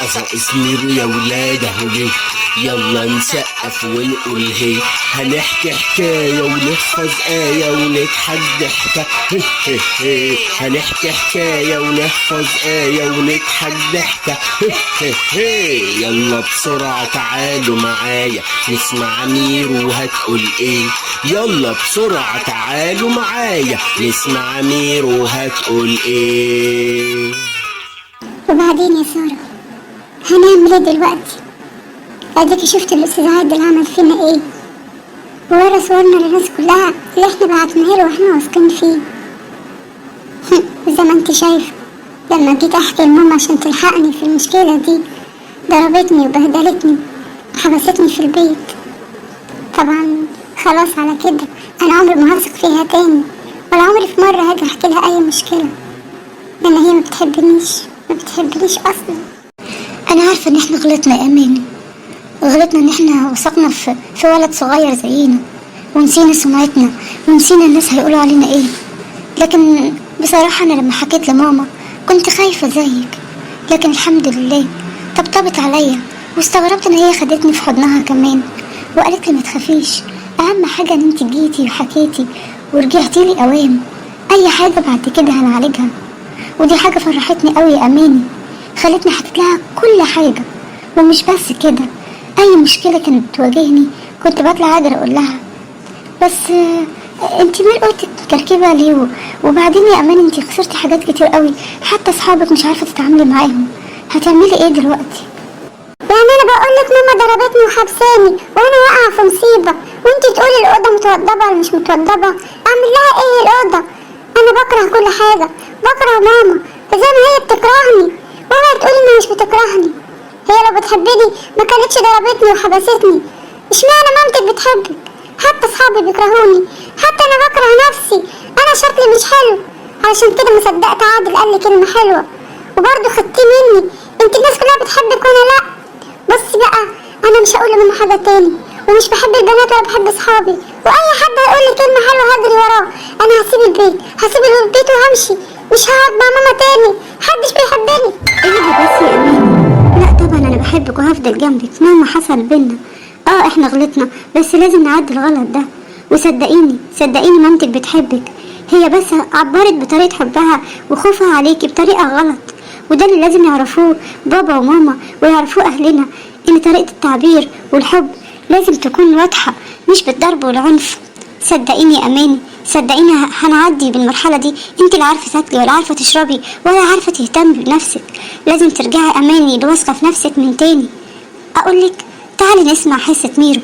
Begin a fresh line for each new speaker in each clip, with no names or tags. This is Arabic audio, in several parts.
قصائص ميرو يا ولاد اهو جه. يلا نسقف ونقول هي، هنحكي حكاية ونحفظ آية ونضحك ضحكة. هنحكي حكاية ونحفظ آية ونضحك ضحكة. يلا بسرعة تعالوا معايا نسمع ميرو هتقول ايه. يلا بسرعة تعالوا معايا نسمع ميرو هتقول ايه.
وبعدين يا سارة هنعمل ايه دلوقتي؟ اديكي شفت الاستاذ عادل عمل فينا ايه، وورا صورنا للناس كلها اللي احنا بعتناها له واحنا واثقين فيه. وزي ما انت شايفه لما جيت احكي لماما عشان تلحقني في المشكلة دي ضربتني وبهدلتني وحبستني في البيت. طبعا خلاص على كده انا عمري ما هثق فيها تاني، ولا عمري في مرة هاجي احكي لها اي مشكلة، لان هي ما بتحبنيش اصلا. انا عارفة ان احنا غلطنا يا اماني، غلطنا ان احنا وثقنا في ولد صغير زينا، ونسينا سمعتنا ونسينا الناس هيقولوا علينا ايه. لكن بصراحة انا لما حكيت لماما كنت خايفة زيك، لكن الحمد لله طبطبت عليا، واستغربت ان هي خدتني في حضنها كمان وقالت لي ما تخافيش، اهم حاجة ان انت جيتي وحكيتي ورجعتي لي اوام، اي حاجة بعد كده هنعالجها. ودي حاجة فرحتني قوي يا اماني، خلتني حكيت لها كل حاجة. ومش بس كده، اي مشكلة كانت بتواجهني كنت بطلع قادرة اقول لها. بس انت مال قلتي كركبة ليه؟ وبعدين يا امان انت خسرتي حاجات كتير قوي، حتى اصحابك مش عارفة تتعاملي معاهم، هتعملي ايه دلوقتي؟ يعني انا بقولك ماما ضربتني وحبساني وانا واقعة في مصيبة، وانت تقولي الاوضة متوضبة ولا مش متوضبة؟ اعمل لها ايه الاوضة؟ انا بكره كل حاجة، بكره ماما زي ما هي بتكرهني، وانا تقولي انها مش بتكرهني. هي لو بتحبني ما كانتش ضربتني وحبستني. اشمعنى مامتك بتحبك؟ حتى اصحابي بيكرهوني، حتى انا بكره نفسي، انا شكلي مش حلو. علشان كده ما صدقت عادل قال لي كلمه حلوه وبرضه خدتيه مني. انت الناس كلها بتحبك وانا لا. بصي بقى انا مش هقول لماما حاجه تاني، ومش بحب البنات ولا بحب اصحابي، واي حد هيقول لي كلمه حلوه هجري وراه. انا هسيب البيت وهمشي، مش هقعد مع ماما تاني، محدش بيحبني. ايه بس يا امين، لا طبعا انا بحبك وهفضل جنبك مهما حصل بينا. احنا غلطنا بس لازم نعدي الغلط ده، وصدقيني مامتك بتحبك، هي بس عبرت بطريقة حبها وخوفها عليكي بطريقة غلط، وده اللي لازم يعرفوه بابا وماما ويعرفوه اهلنا، ان طريقة التعبير والحب لازم تكون واضحة مش بالضرب والعنف. صدقيني يا اماني، صدقيني هنعدي بالمرحلة دي. انت لا عارفة تاكلي ولا عارفة تشربي ولا عارفة تهتمي بنفسك، لازم ترجعي اماني لواثقة في نفسك من تاني. اقولك تعالي نسمع حصة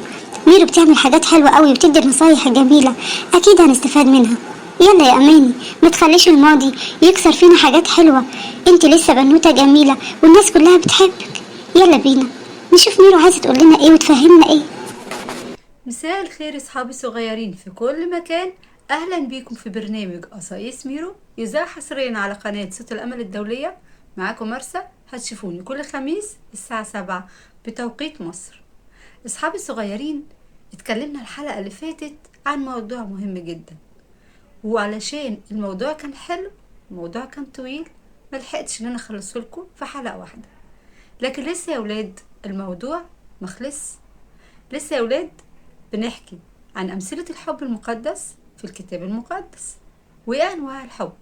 ميرو بتعمل حاجات حلوة قوي وبتدي نصايح جميلة، اكيد هنستفاد منها. يلا يا اماني ما تخليش الماضي يكسر فينا حاجات حلوة، انت لسه بنوتة جميلة والناس كلها بتحبك. يلا بينا نشوف ميرو عايزة تقول لنا ايه وتفهمنا ايه.
مساء الخير اصحابي الصغيرين في كل مكان، اهلا بيكم في برنامج قصايص ميرو يذاع حصريا على قناة صوت الامل الدولية. معاكم مرسى، هتشوفوني كل خميس الساعة 7 بتوقيت مصر. اصحابي الصغيرين، اتكلمنا الحلقة اللي فاتت عن موضوع مهم جدا، وعلشان الموضوع كان حلو، الموضوع كان طويل، ملحقتش ان انا اخلصه لكم في حلقة واحدة. لكن لسه يا ولاد الموضوع مخلص، لسه يا ولاد بنحكي عن أمثلة الحب المقدس في الكتاب المقدس وإيه أنواع الحب.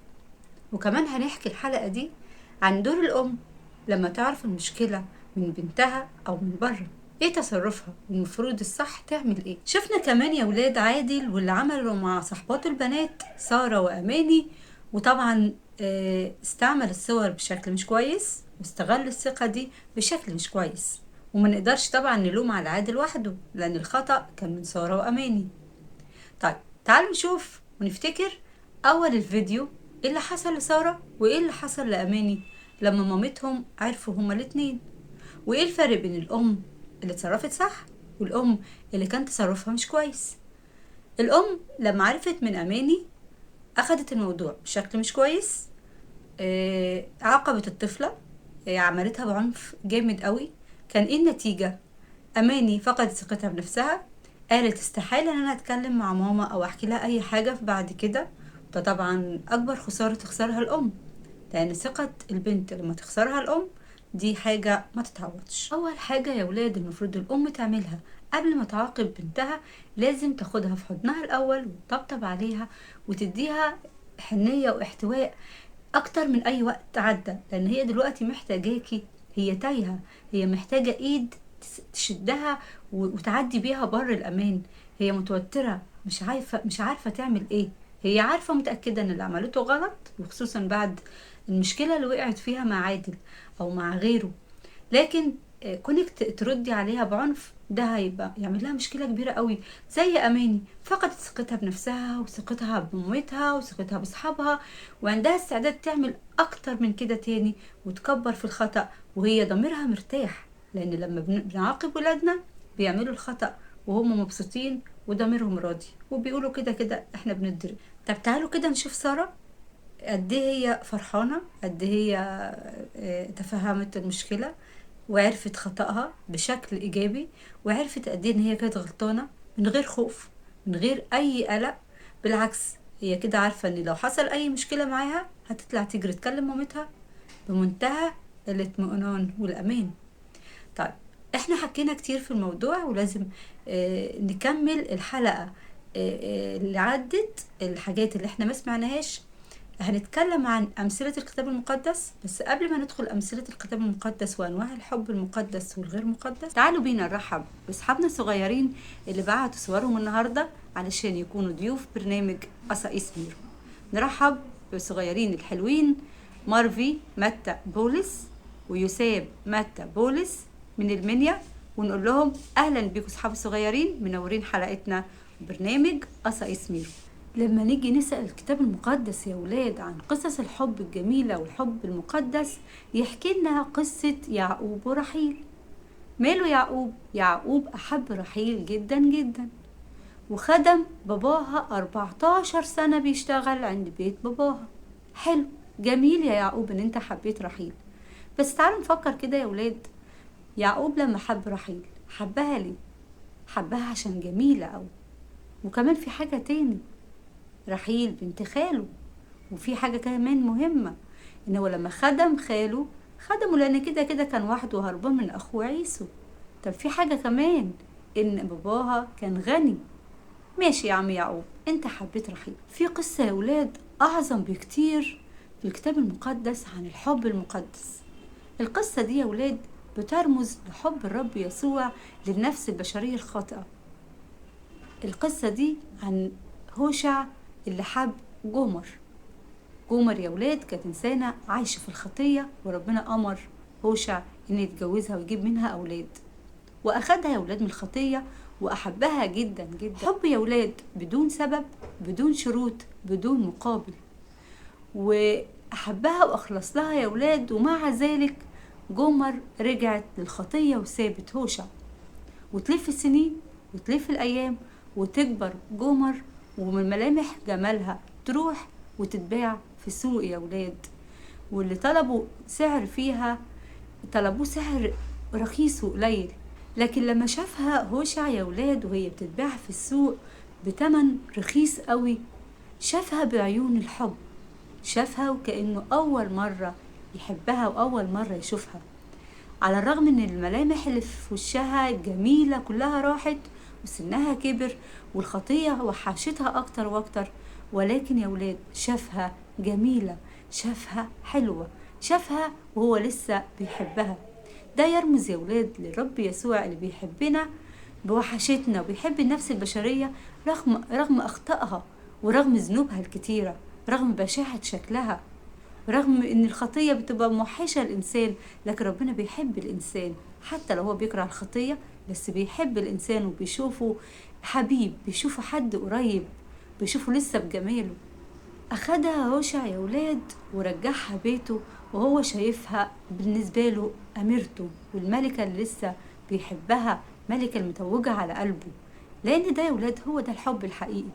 وكمان هنحكي الحلقة دي عن دور الأم لما تعرف المشكلة من بنتها أو من بره، إيه تصرفها والمفروض الصح تعمل إيه. شفنا كمان يا ولاد عادل واللي عمله مع صحباته البنات سارة وأماني، وطبعا استعمل الصور بشكل مش كويس واستغل الثقة دي بشكل مش كويس، وما نقدرش طبعا نلوم على عادل وحده لأن الخطأ كان من سارة وأماني. طيب تعالوا نشوف ونفتكر أول الفيديو إيه اللي حصل لسارة وإيه اللي حصل لأماني لما مامتهم عرفوا هما الاتنين، وإيه الفرق بين الأم اللي اتصرفت صح والأم اللي كان تصرفها مش كويس. الأم لما عرفت من أماني أخدت الموضوع بشكل مش كويس، عاقبت الطفلة، عملتها بعنف جامد قوي. كان ايه النتيجة؟ اماني فقدت ثقتها بنفسها، قالت استحالة ان انا اتكلم مع ماما او احكي لها اي حاجة بعد كده. ده طبعا اكبر خسارة تخسرها الام، لان ثقة البنت لما تخسرها الام دي حاجة ما تتعوضش. اول حاجة يا ولاد المفروض الام تعملها قبل ما تعاقب بنتها، لازم تاخدها في حضنها الاول وتطبطب عليها وتديها حنية واحتواء اكتر من اي وقت عدى، لان هي دلوقتي محتاجاكي، هي تايهة، هي محتاجة ايد تشدها وتعدي بيها بر الامان. هي متوترة، مش عارفة تعمل ايه. هي عارفة متأكدة ان اللي عملته غلط، وخصوصا بعد المشكلة اللي وقعت فيها مع عادل او مع غيره، لكن كونك تردي عليها بعنف ده هيبقى يعمل لها مشكلة كبيرة قوي. زي اماني فقدت ثقتها بنفسها وثقتها بمامتها وثقتها باصحابها، وعندها استعداد تعمل اكتر من كده تاني وتكبر في الخطأ، وهي ضميرها مرتاح، لان لما بنعاقب ولادنا بيعملوا الخطأ وهم مبسوطين وضميرهم راضي وبيقولوا كده كده احنا بنتضرب. طب تعالوا كده نشوف سارة قد ايه هي فرحانة، قد ايه هي تفهمت المشكلة وعرفت خطأها بشكل ايجابي، وعرفت قد ايه ان هي كانت غلطانة من غير خوف، من غير اي قلق. بالعكس هي كده عارفة ان لو حصل اي مشكلة معاها هتطلع تجري تكلم مامتها بمنتهى الاطمئنان والامان. طيب احنا حكينا كتير في الموضوع، ولازم نكمل الحلقة اللي عدت، الحاجات اللي احنا ما سمعناهاش. هنتكلم عن أمثلة الكتاب المقدس، بس قبل ما ندخل أمثلة الكتاب المقدس وأنواع الحب المقدس والغير مقدس، تعالوا بينا نرحب بأصحابنا الصغيرين اللي بعتوا صورهم النهاردة علشان يكونوا ضيوف برنامج قصائص ميرو. نرحب بالصغيرين الحلوين مارفي متى بولس ويساب متى بولس من المنيا، ونقول لهم أهلا بيكم أصحاب الصغيرين، منورين حلقتنا برنامج قصائص ميرو. لما نيجي نسأل الكتاب المقدس يا ولاد عن قصص الحب الجميلة والحب المقدس، يحكي لنا قصة يعقوب ورحيل. ماله يعقوب؟ يعقوب أحب رحيل جدا جدا، وخدم باباها 14 سنة بيشتغل عند بيت باباها. حلو، جميل يا يعقوب ان انت حبيت رحيل، بس تعالوا نفكر كده يا ولاد. يعقوب لما حب رحيل حبها ليه؟ حبها عشان جميلة أوي، وكمان في حاجة تاني، رحيل بنت خاله. وفي حاجة كمان مهمة، ان هو لما خدم خاله خدمه لان كده كده كان وحده هربان من اخوه عيسو. طب في حاجة كمان، ان باباها كان غني. ماشي يا عم يعقوب انت حبيت رحيل. في قصة يا ولاد اعظم بكتير في الكتاب المقدس عن الحب المقدس. القصة دي يا ولاد بترمز لحب الرب يسوع للنفس البشرية الخاطئة. القصة دي عن هوشع اللي حب جومر. جومر يا ولاد كانت إنسانة عايشة في الخطية، وربنا أمر هوشع إن يتجوزها ويجيب منها أولاد، وأخدها يا ولاد من الخطية وأحبها جدا جدا. حب يا ولاد بدون سبب، بدون شروط، بدون مقابل، وأحبها وأخلص لها يا ولاد. ومع ذلك جومر رجعت للخطية وسابت هوشع، وتلف السنين وتلف الأيام وتكبر جومر، ومن ملامح جمالها تروح وتتباع في السوق يا ولاد. واللي طلبوا سعر فيها طلبوه سعر رخيص وقليل، لكن لما شافها هوشع يا ولاد وهي بتتباع في السوق بتمن رخيص قوي، شافها بعيون الحب، شافها وكأنه أول مرة يحبها وأول مرة يشوفها. على الرغم ان الملامح اللي في وشها الجميلة كلها راحت وسنها كبر والخطية وحاشتها اكتر واكتر، ولكن يا ولاد شافها جميلة، شافها حلوة، شافها وهو لسه بيحبها. ده يرمز يا ولاد للرب يسوع اللي بيحبنا بوحشتنا وبيحب النفس البشرية رغم اخطائها ورغم ذنوبها الكتيرة، رغم بشاعة شكلها، رغم ان الخطية بتبقى موحشة الانسان، لكن ربنا بيحب الانسان حتى لو هو بيكره الخطية، بس بيحب الانسان وبيشوفه حبيب، بيشوفه حد قريب، بيشوفه لسه بجماله. اخدها هوشع يا ولاد ورجعها بيته، وهو شايفها بالنسبة له اميرته والملكة اللي لسه بيحبها، ملكة المتوجة على قلبه. لان ده يا ولاد هو ده الحب الحقيقي،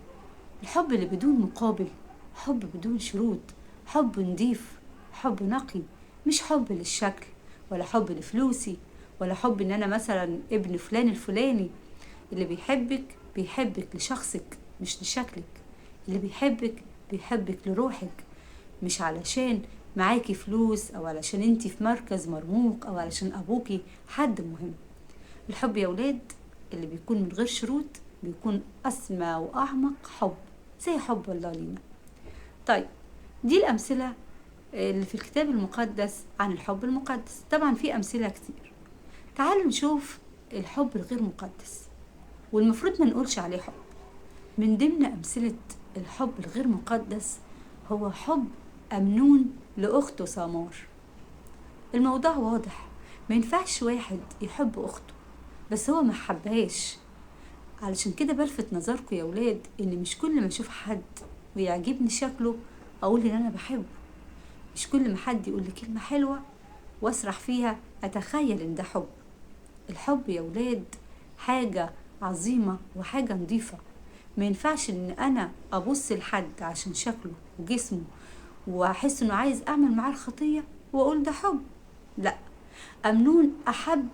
الحب اللي بدون مقابل، حب بدون شروط، حب نضيف، حب نقي، مش حب للشكل ولا حب لفلوسي ولا حب ان انا مثلا ابن فلان الفلاني. اللي بيحبك لشخصك مش لشكلك، اللي بيحبك لروحك، مش علشان معاكي فلوس أو علشان انتي في مركز مرموق أو علشان أبوكي حد مهم. الحب يا ولاد اللي بيكون من غير شروط بيكون أسمى وأعمق حب، زي حب الله لينا. طيب دي الأمثلة اللي في الكتاب المقدس عن الحب المقدس. طبعا في أمثلة كتير. تعالوا نشوف الحب الغير مقدس، والمفروض ما نقولش عليه حب. من ضمن أمثلة الحب الغير مقدس هو حب أمنون لأخته سامار. الموضوع واضح، ما ينفعش واحد يحب أخته بس هو ما حبهاش. علشان كده بلفت نظركم يا ولاد إن مش كل ما أشوف حد ويعجبني شكله أقول إن أنا بحبه، مش كل ما حد يقول لي كلمة حلوة وأسرح فيها أتخيل إن ده حب. الحب يا ولاد حاجة عظيمة وحاجة نظيفة. ما ينفعش إن أنا أبص لحد عشان شكله وجسمه وأحس إنه عايز أعمل معاه الخطية وأقول ده حب. لا، أمنون أحب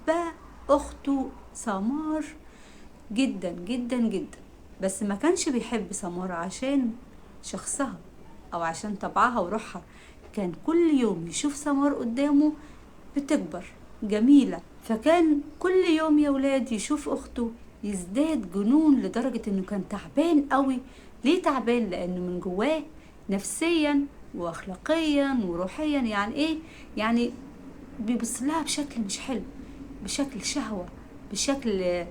أخته سمار جدا جدا جدا، بس ما كانش بيحب سمار عشان شخصها أو عشان طبعها وروحها. كان كل يوم يشوف سمار قدامه بتكبر جميلة، فكان كل يوم يا ولاد يشوف أخته يزداد جنون لدرجة إنه كان تعبان قوي. ليه تعبان؟ لأنه من جواه نفسيا وأخلاقيا وروحيا يعني إيه؟ يعني بيبص لها بشكل مش حلو، بشكل شهوة، بشكل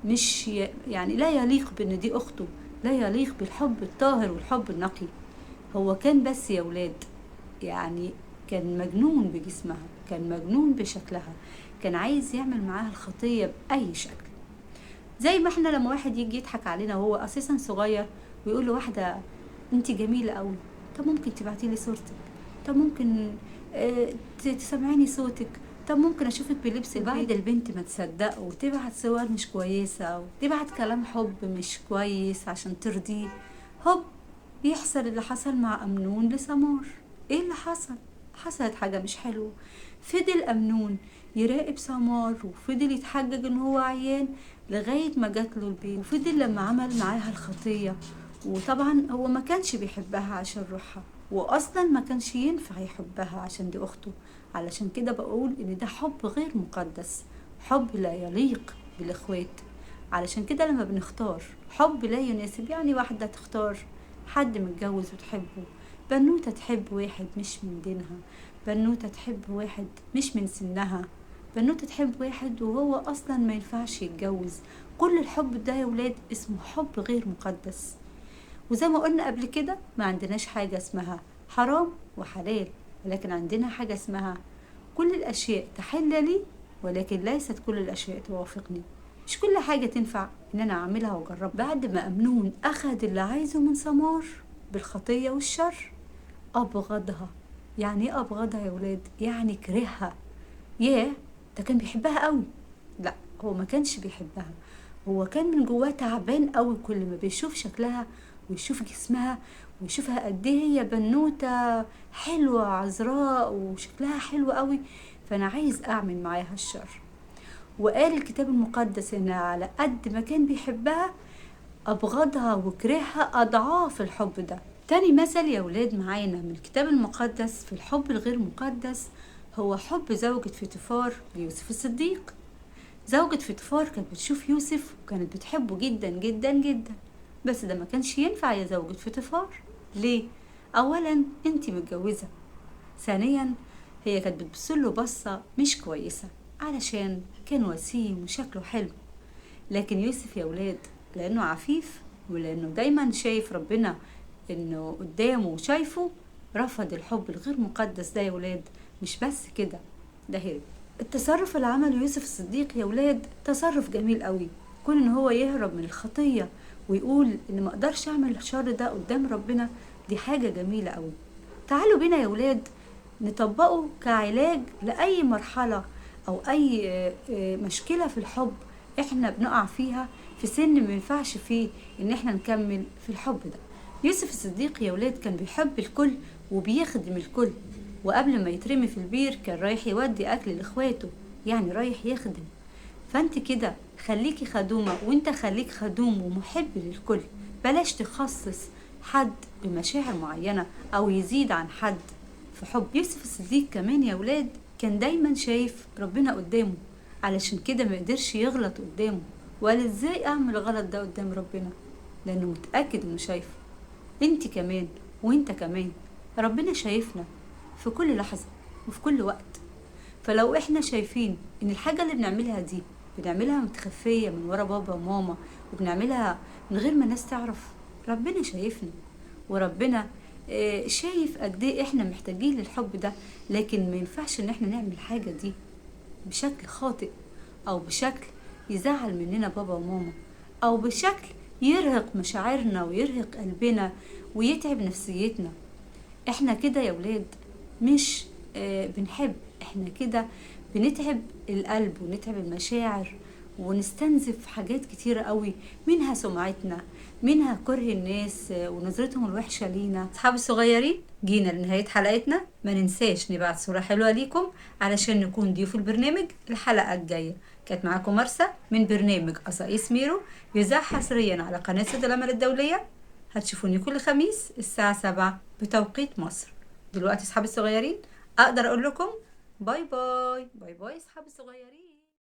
مش يعني لا يليق بأن دي أخته، لا يليق بالحب الطاهر والحب النقي. هو كان بس يا ولاد يعني كان مجنون بجسمها، كان مجنون بشكلها، كان عايز يعمل معاها الخطية بأي شكل. زي ما احنا لما واحد يجي يضحك علينا وهو أساسا صغير ويقول له واحدة انتي جميلة قوي، طب ممكن تبعتيلي صورتك، طب ممكن تسمعيني صوتك، طب ممكن اشوفك بلبس البيت. بعد البنت ما تصدق وتبعت صور مش كويسة وتبعت كلام حب مش كويس عشان ترضيه، هوب يحصل اللي حصل مع أمنون لسمار. ايه اللي حصل؟ حصلت حاجة مش حلوة. فضل أمنون يراقب سمار وفضل يتحجج ان هو عيان لغاية ما جات له البيت، وفضل لما عمل معاها الخطية. وطبعا هو ما كانش بيحبها عشان روحها، واصلا ما كانش ينفع يحبها عشان دي اخته. علشان كده بقول ان ده حب غير مقدس، حب لا يليق بالاخوات. علشان كده لما بنختار حب لا يناسب، يعني واحدة تختار حد متجوز وتحبه، بنوتة تحب واحد مش من دينها، بنوتة تحب واحد مش من سنها، بنوتة تحب واحد وهو اصلا ما ينفعش يتجوز. كل الحب ده يا ولاد اسمه حب غير مقدس. وزي ما قلنا قبل كده ما عندناش حاجة اسمها حرام وحلال، ولكن عندنا حاجة اسمها كل الأشياء تحل لي ولكن ليست كل الأشياء توافقني. مش كل حاجة تنفع إن أنا أعملها وأجرب. بعد ما أمنون أخذ اللي عايزه من سمار بالخطية والشر أبغضها. يعني إيه أبغضها يا ولاد؟ يعني كرهها. ياه، ده كان بيحبها قوي؟ لا، هو ما كانش بيحبها، هو كان من جواه تعبان قوي. كل ما بيشوف شكلها ويشوف جسمها ويشوفها قد ايه هي بنوتة حلوة عذراء وشكلها حلو قوي، فانا عايز اعمل معاها الشر. وقال الكتاب المقدس ان على قد ما كان بيحبها ابغضها وكرهها اضعاف الحب ده. تاني مثل يا ولاد معانا من الكتاب المقدس في الحب الغير مقدس هو حب زوجة فطيفار ليوسف الصديق. زوجة فطيفار كانت بتشوف يوسف وكانت بتحبه جدا جدا جدا، بس ده ما كانش ينفع يا زوجة فطيفار. ليه؟ اولا انتي متجوزة، ثانيا هي كانت بتبصله بصة مش كويسة علشان كان وسيم وشكله حلو. لكن يوسف يا ولاد لانه عفيف ولانه دايما شايف ربنا انه قدامه وشايفه، رفض الحب الغير مقدس ده يا ولاد. مش بس كده، ده هرب. التصرف اللي عمله يوسف الصديق يا ولاد تصرف جميل قوي. كون ان هو يهرب من الخطية ويقول ان ما اقدرش اعمل الشر ده قدام ربنا، دي حاجة جميلة قوي. تعالوا بينا يا ولاد نطبقه كعلاج لأي مرحلة او اي مشكلة في الحب احنا بنقع فيها في سن ما ينفعش فيه ان احنا نكمل في الحب ده. يوسف الصديق يا ولاد كان بيحب الكل وبيخدم الكل، وقبل ما يترمي في البير كان رايح يودي اكل لاخواته، يعني رايح يخدم. فانت كده خليكي خدومة وانت خليك خدوم ومحب للكل. بلاش تخصص حد بمشاعر معينة او يزيد عن حد في حب. يوسف الصديق كمان يا ولاد كان دايما شايف ربنا قدامه، علشان كده ما قدرش يغلط قدامه، وقال ازاي اعمل غلط ده قدام ربنا، لانه متأكد انه شايفه. انت كمان وانت كمان ربنا شايفنا في كل لحظة وفي كل وقت. فلو احنا شايفين ان الحاجة اللي بنعملها دي بنعملها متخفية من ورا بابا وماما، وبنعملها من غير ما الناس تعرف، ربنا شايفنا. وربنا شايف قد ايه احنا محتاجين للحب ده. لكن ما ينفعش ان احنا نعمل حاجة دي بشكل خاطئ، او بشكل يزعل مننا بابا وماما، او بشكل يرهق مشاعرنا ويرهق قلبنا ويتعب نفسيتنا. احنا كده يا ولاد مش بنحب، احنا كده بنتعب القلب ونتعب المشاعر ونستنزف حاجات كتيرة قوي، منها سمعتنا، منها كره الناس ونظرتهم الوحشة لينا. اصحابي الصغيرين، جينا لنهاية حلقتنا. ما ننساش نبعت صورة حلوة ليكم علشان نكون ضيوف البرنامج الحلقة الجاية. كانت معاكم مرسى من برنامج قصايص ميرو، يذاع حصريا على قناة صوت الأمل الدولية. هتشوفوني كل خميس الساعة 7 بتوقيت مصر. دلوقتي اصحابي الصغيرين اقدر اقول لكم باي باي. باي باي اصحابي الصغيرين.